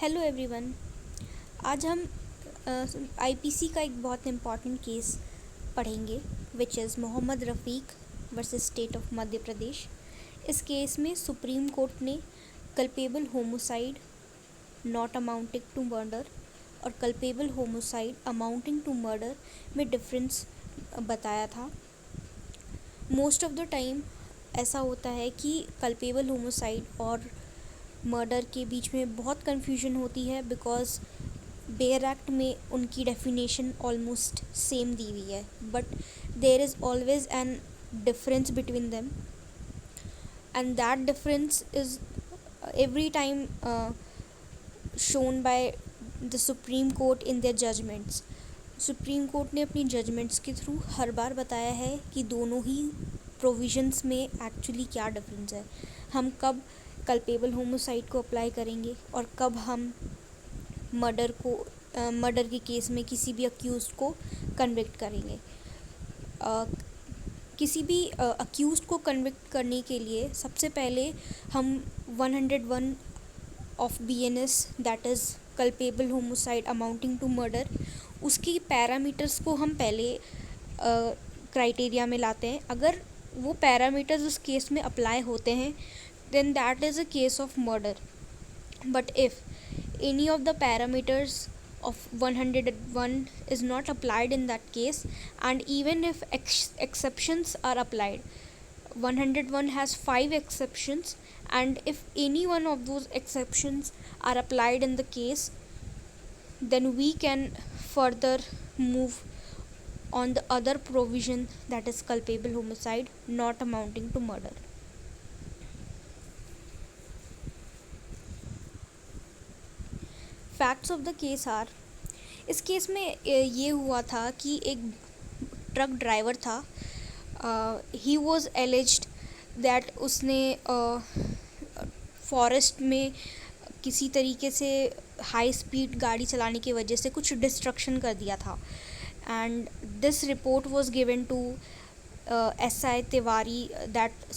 Hello everyone. आज हम IPC का एक बहुत इम्पॉर्टेंट केस पढ़ेंगे which is Mohammad Rafiq versus state of Madhya Pradesh. इस केस में सुप्रीम कोर्ट ने culpable homicide not amounting to murder और culpable homicide amounting to murder में डिफरेंस बताया था। मोस्ट ऑफ द टाइम ऐसा होता है कि कल्पेबल होमोसाइड और मर्डर के बीच में बहुत कन्फ्यूजन होती है बिकॉज बेयर एक्ट में उनकी डेफिनेशन ऑलमोस्ट सेम दी हुई है, but there is always an difference between them and that difference is every time shown by the Supreme Court in their judgments. Supreme court ने अपनी judgements के through हर बार बताया है कि दोनों ही प्रोविजंस में एक्चुअली क्या डिफरेंस है, हम कब कल्पेबल होमोसाइड को अप्लाई करेंगे और कब हम मर्डर के केस में किसी भी अक्यूज को कन्विक्ट करेंगे। किसी भी अक्यूज़ को कन्विक्ट करने के लिए सबसे पहले हम 101 of BNS that is culpable homicide amounting to murder, उसकी पैरामीटर्स को हम पहले क्राइटेरिया में लाते हैं। अगर वो पैरामीटर्स उस केस में अप्लाई होते हैं then that is a case of murder. But if any of the parameters of 101 is not applied in that case, and even if exceptions are applied, 101 has 5 exceptions, and if any one of those exceptions are applied in the case, then we can further move on the other provision that is culpable homicide not amounting to murder. Facts of the case are, इस केस में ये हुआ था कि एक truck driver था, he was alleged that उसने फॉरेस्ट में किसी तरीके से हाई स्पीड गाड़ी चलाने की वजह से कुछ डिस्ट्रक्शन कर दिया था, and this report was given to SI Tiwari, that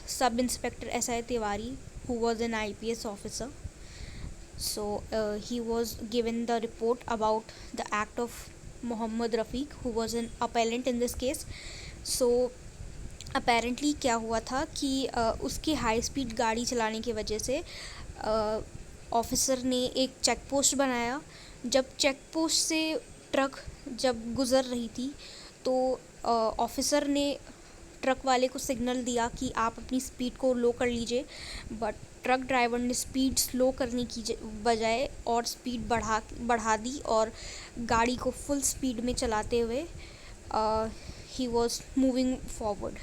sub inspector SI Tiwari who was an IPS officer. So he was given the report about the act of Mohammad Rafiq, who was an appellant in this case. So apparently क्या हुआ था कि उसकी high speed गाड़ी चलाने की वजह से ऑफिसर ने एक चेक पोस्ट बनाया। जब चेक पोस्ट से ट्रक जब गुज़र रही थी तो ऑफिसर ने ट्रक वाले को सिग्नल दिया कि आप अपनी स्पीड को लो कर लीजिए, बट ट्रक ड्राइवर ने स्पीड स्लो करने की बजाय और स्पीड बढ़ा दी और गाड़ी को फुल स्पीड में चलाते हुए he was moving forward.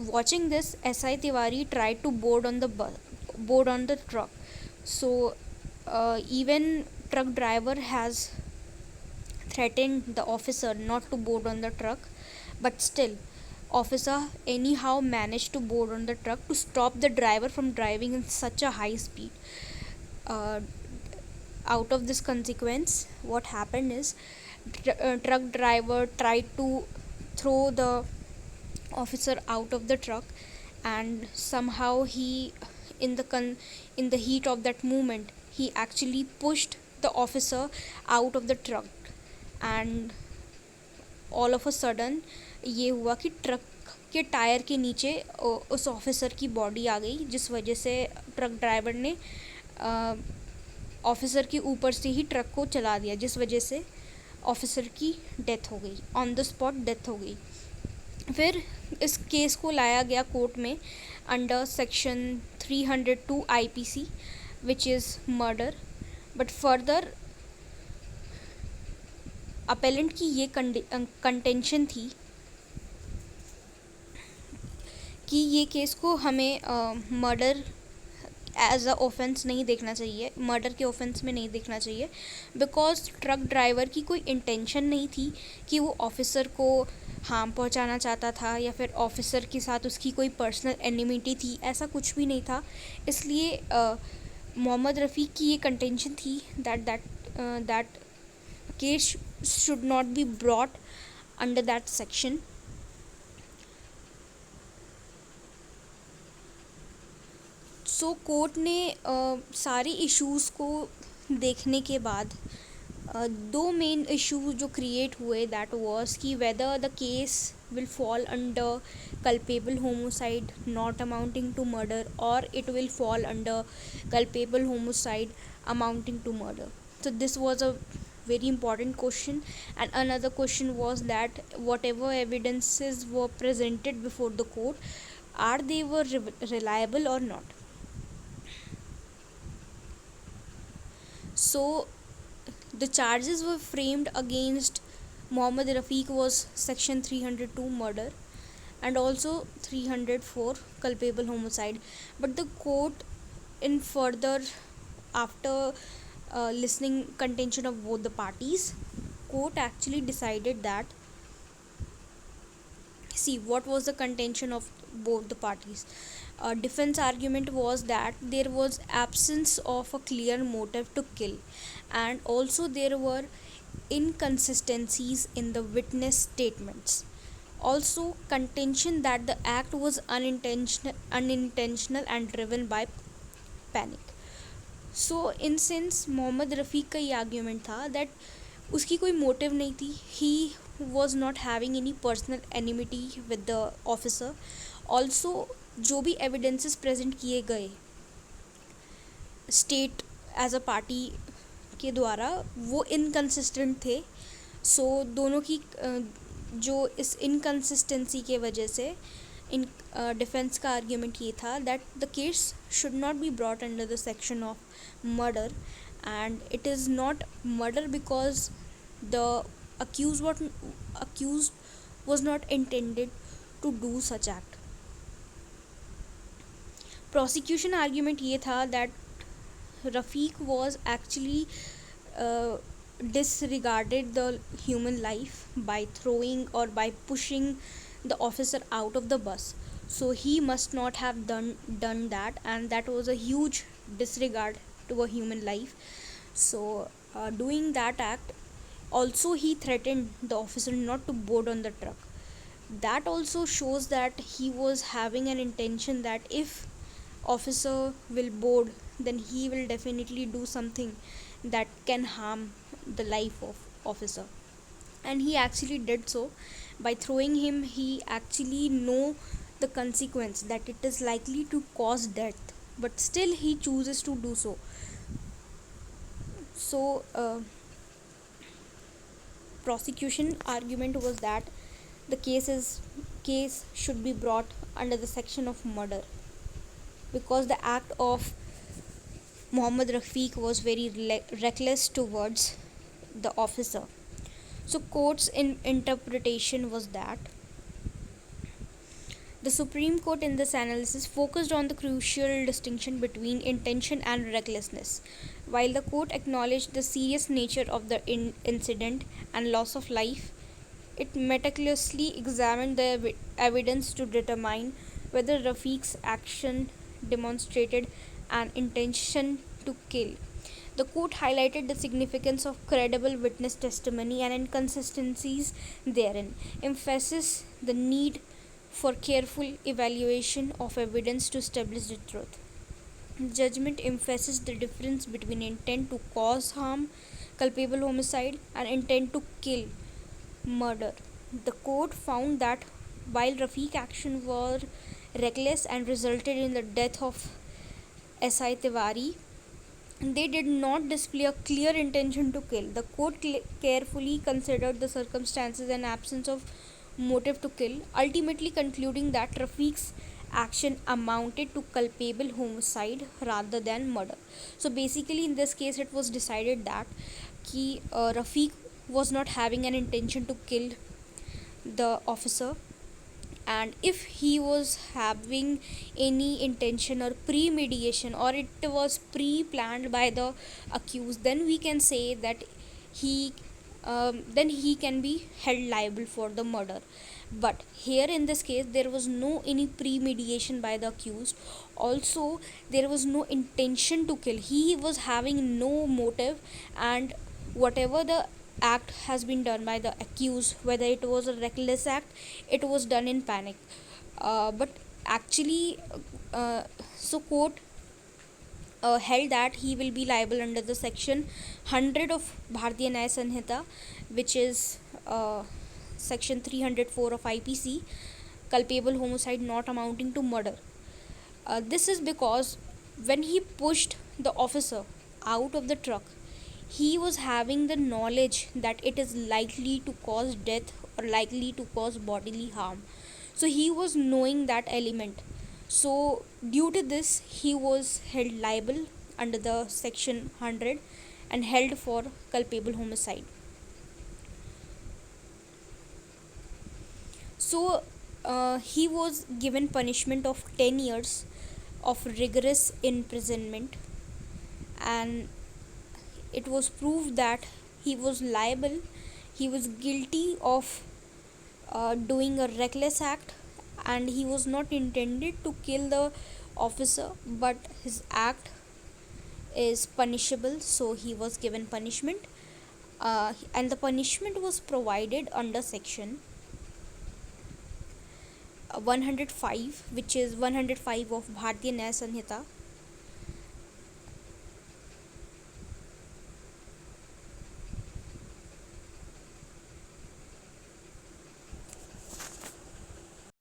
Watching this SI Tiwari tried to board on the truck. So even truck driver has threatened the officer not to board on the truck, but still officer anyhow managed to board on the truck to stop the driver from driving in such a high speed. Out of this consequence, what happened is truck driver tried to throw the officer out of the truck, and somehow he in the heat of that moment he actually pushed the officer out of the truck, and all of a sudden ये हुआ कि truck के tyre के नीचे उस officer की body आ गई, जिस वजह से ट्रक ड्राइवर ने ऑफिसर के ऊपर से ही ट्रक को चला दिया, जिस वजह से ऑफिसर की डेथ हो गई, ऑन द स्पॉट डेथ हो गई। फिर इस केस को लाया गया कोर्ट में under section 302 IPC which is murder, but further appellant की ये कंटेंशन थी कि ये केस को हमें मर्डर एज अ ऑफेंस नहीं देखना चाहिए, मर्डर के ऑफेंस में नहीं देखना चाहिए, बिकॉज ट्रक ड्राइवर की कोई इंटेंशन नहीं थी कि वो ऑफिसर को हार्म पहुंचाना चाहता था या फिर ऑफिसर के साथ उसकी कोई पर्सनल एनिमिटी थी, ऐसा कुछ भी नहीं था। इसलिए मोहम्मद रफ़ीक की ये कंटेंशन थी that case should not be brought under that section. So court ने सारे इश्यूज़ को देखने के बाद दो मेन इश्यूज जो क्रिएट हुए, दैट वाज कि whether the case will fall under culpable homicide not amounting to murder, or it will fall under culpable homicide amounting to murder. So this was a very important question. And another question was that whatever evidences were presented before the court, are they were reliable or not. So the charges were framed against Mohammad Rafiq was section 302 murder and also 304 culpable homicide. But the court, in further, after listening contention of both the parties, court actually decided that, see, what was the contention of both the parties. Defense argument was that there was absence of a clear motive to kill, and also there were inconsistencies in the witness statements. Also, contention that the act was unintentional and driven by panic. So in sense Mohammad Rafiq का ये argument था that उसकी कोई motive नहीं थी, he was not having any personal enmity with the officer. Also जो भी evidences present किए गए स्टेट एज अ पार्टी के द्वारा वो इनकन्सिस्टेंट थे. सो दोनों की जो इस इनकन्सिस्टेंसी के वजह से इन डिफेंस का आर्ग्यूमेंट ये था that the case should not be brought under the section of murder, and it is not murder because the accused was not intended to do such act. Prosecution argument ये था that Rafiq was actually disregarded the human life by throwing or by pushing the officer out of the bus, so he must not have done that, and that was a huge disregard to a human life. So doing that act, also he threatened the officer not to board on the truck. That also shows that he was having an intention that if officer will board, then he will definitely do something that can harm the life of officer, and he actually did so. By throwing him, he actually know the consequence that it is likely to cause death, but still he chooses to do so. So prosecution argument was that the case should be brought under the section of murder because the act of Mohammad Rafiq was very reckless towards the officer. So court's interpretation was that the Supreme Court in this analysis focused on the crucial distinction between intention and recklessness. While the court acknowledged the serious nature of the incident and loss of life, it meticulously examined the evidence to determine whether Rafiq's action demonstrated an intention to kill. The court highlighted the significance of credible witness testimony and inconsistencies therein, emphasized the need for careful evaluation of evidence to establish the truth. Judgment emphasized the difference between intent to cause harm, culpable homicide, and intent to kill, murder. The court found that while Rafiq's actions were reckless and resulted in the death of S.I. Tiwari, they did not display a clear intention to kill. The court carefully considered the circumstances and absence of motive to kill, ultimately concluding that Rafiq's action amounted to culpable homicide rather than murder. So basically in this case it was decided that Rafiq was not having an intention to kill the officer, and if he was having any intention or premeditation, or it was pre-planned by the accused, then we can say that he then he can be held liable for the murder. But here in this case there was no any premeditation by the accused, also there was no intention to kill, he was having no motive, and whatever the act has been done by the accused, whether it was a reckless act, it was done in panic. But actually, so court held that he will be liable under the section 100 of Bharatiya Nyaya Sanhita, which is section 304 of IPC, culpable homicide not amounting to murder. This is because when he pushed the officer out of the truck, he was having the knowledge that it is likely to cause death or likely to cause bodily harm. So he was knowing that element. So due to this, he was held liable under the section 100 and held for culpable homicide. So he was given punishment of 10 years of rigorous imprisonment, and it was proved that he was liable, he was guilty of doing a reckless act, and he was not intended to kill the officer, but his act is punishable, so he was given punishment. And the punishment was provided under section 105, which is 105 of Bharatiya Nyaya Sanhita,